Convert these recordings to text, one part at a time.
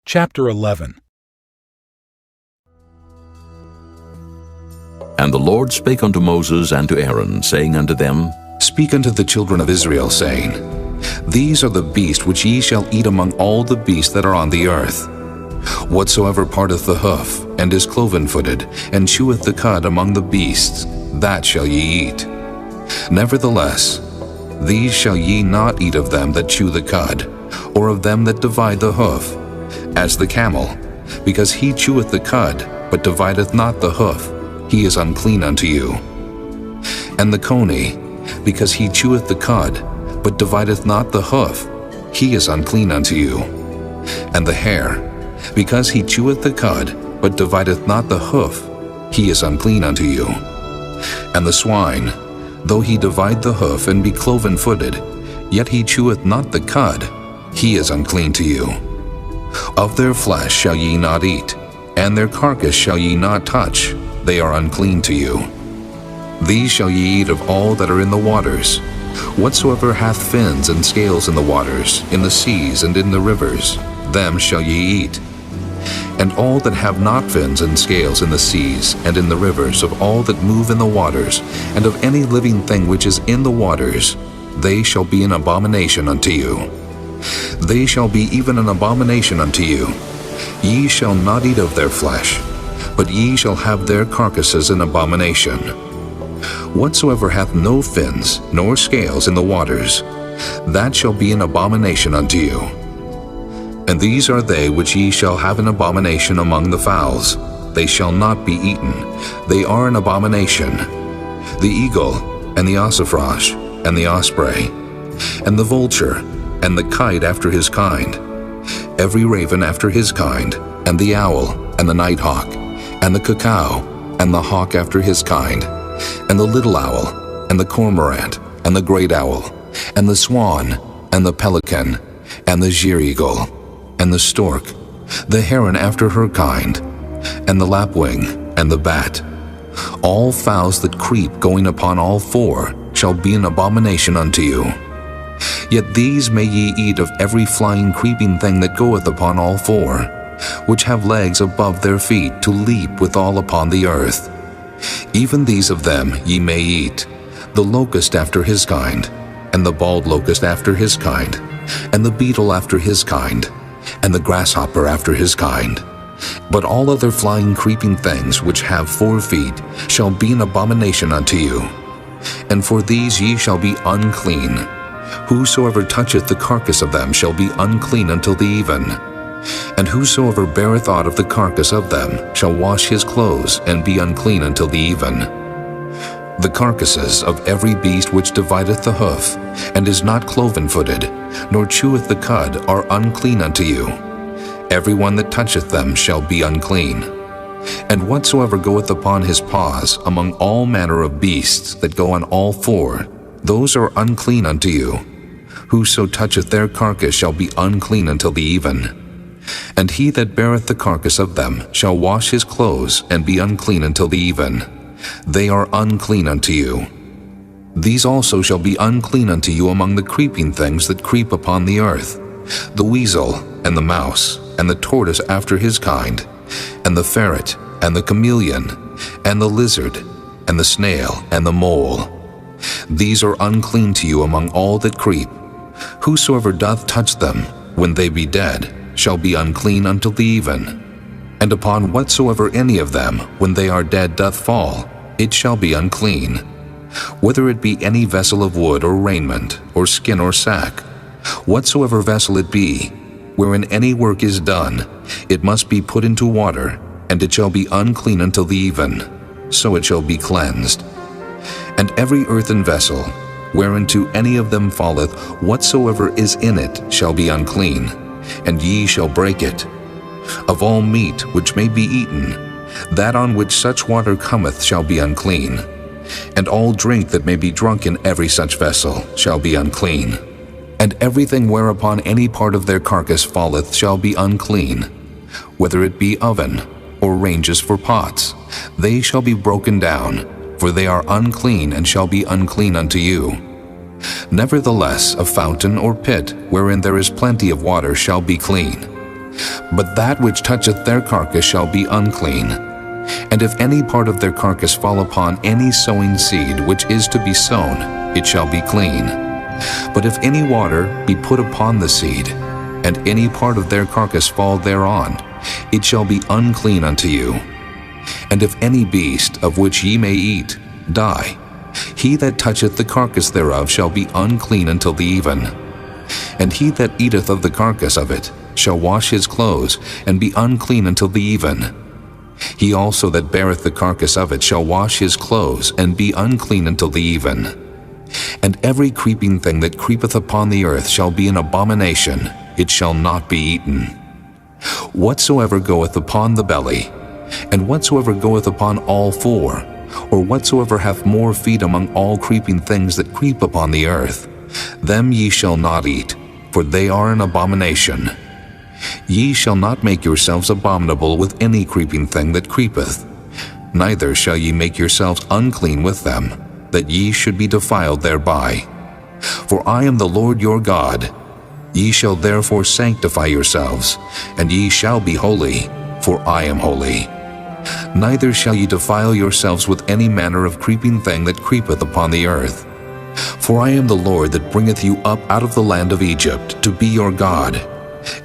Chapter 11. And the Lord spake unto Moses and to Aaron, saying unto them, Speak unto the children of Israel, saying, These are the beasts which ye shall eat among all the beasts that are on the earth. Whatsoever parteth the hoof, and is cloven-footed, and cheweth the cud among the beasts, that shall ye eat. Nevertheless, these shall ye not eat of them that chew the cud, or of them that divide the hoof, as the camel, because he cheweth the cud, but divideth not the hoof, he is unclean unto you. And the coney, because he cheweth the cud, but divideth not the hoof, he is unclean unto you. And the hare, because he cheweth the cud, but divideth not the hoof, he is unclean unto you. And the swine, though he divide the hoof and be cloven-footed, yet he cheweth not the cud, he is unclean to you. Of their flesh shall ye not eat, and their carcass shall ye not touch, they are unclean to you. These shall ye eat of all that are in the waters, whatsoever hath fins and scales in the waters, in the seas and in the rivers, them shall ye eat. And all that have not fins and scales in the seas and in the rivers, of all that move in the waters, and of any living thing which is in the waters, they shall be an abomination unto you. They shall be even an abomination unto you. Ye shall not eat of their flesh, but ye shall have their carcasses an abomination. Whatsoever hath no fins nor scales in the waters, that shall be an abomination unto you. And these are they which ye shall have an abomination among the fowls. They shall not be eaten. They are an abomination. The eagle, and the ossifrage, and the osprey, and the vulture, and the kite after his kind, every raven after his kind, and the owl, and the nighthawk, and the cuckoo, and the hawk after his kind, and the little owl, and the cormorant, and the great owl, and the swan, and the pelican, and the sheer-eagle, and the stork, the heron after her kind, and the lapwing, and the bat. All fowls that creep going upon all four shall be an abomination unto you. Yet these may ye eat of every flying creeping thing that goeth upon all four, which have legs above their feet to leap withal upon the earth. Even these of them ye may eat, the locust after his kind, and the bald locust after his kind, and the beetle after his kind, and the grasshopper after his kind. But all other flying creeping things which have 4 feet shall be an abomination unto you. And for these ye shall be unclean. Whosoever toucheth the carcass of them shall be unclean until the even. And whosoever beareth aught of the carcass of them shall wash his clothes and be unclean until the even. The carcasses of every beast which divideth the hoof, and is not cloven-footed, nor cheweth the cud, are unclean unto you. Every one that toucheth them shall be unclean. And whatsoever goeth upon his paws among all manner of beasts that go on all 4, those are unclean unto you. Whoso toucheth their carcass shall be unclean until the even. And he that beareth the carcass of them shall wash his clothes and be unclean until the even. They are unclean unto you. These also shall be unclean unto you among the creeping things that creep upon the earth, the weasel, and the mouse, and the tortoise after his kind, and the ferret, and the chameleon, and the lizard, and the snail, and the mole. These are unclean to you among all that creep. Whosoever doth touch them, when they be dead, shall be unclean until the even. And upon whatsoever any of them, when they are dead, doth fall, it shall be unclean. Whether it be any vessel of wood or raiment, or skin or sack, whatsoever vessel it be, wherein any work is done, it must be put into water, and it shall be unclean until the even, so it shall be cleansed. And every earthen vessel, whereinto any of them falleth, whatsoever is in it shall be unclean, and ye shall break it. Of all meat which may be eaten, that on which such water cometh shall be unclean, and all drink that may be drunk in every such vessel shall be unclean. And everything whereupon any part of their carcass falleth shall be unclean, whether it be oven, or ranges for pots, they shall be broken down, for they are unclean and shall be unclean unto you. Nevertheless, a fountain or pit, wherein there is plenty of water, shall be clean. But that which toucheth their carcass shall be unclean. And if any part of their carcass fall upon any sowing seed which is to be sown, it shall be clean. But if any water be put upon the seed, and any part of their carcass fall thereon, it shall be unclean unto you. And if any beast, of which ye may eat, die, he that toucheth the carcass thereof shall be unclean until the even. And he that eateth of the carcass of it shall wash his clothes, and be unclean until the even. He also that beareth the carcass of it shall wash his clothes, and be unclean until the even. And every creeping thing that creepeth upon the earth shall be an abomination, it shall not be eaten. Whatsoever goeth upon the belly, and whatsoever goeth upon all four, or whatsoever hath more feet among all creeping things that creep upon the earth, them ye shall not eat, for they are an abomination. Ye shall not make yourselves abominable with any creeping thing that creepeth, neither shall ye make yourselves unclean with them, that ye should be defiled thereby. For I am the Lord your God. Ye shall therefore sanctify yourselves, and ye shall be holy, for I am holy. Neither shall ye defile yourselves with any manner of creeping thing that creepeth upon the earth. For I am the Lord that bringeth you up out of the land of Egypt, to be your God.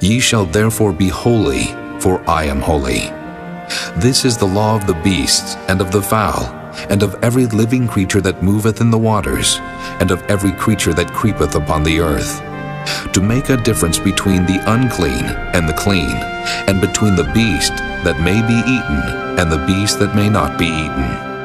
Ye shall therefore be holy, for I am holy. This is the law of the beasts, and of the fowl, and of every living creature that moveth in the waters, and of every creature that creepeth upon the earth, to make a difference between the unclean and the clean, and between the beast that may be eaten and the beast that may not be eaten.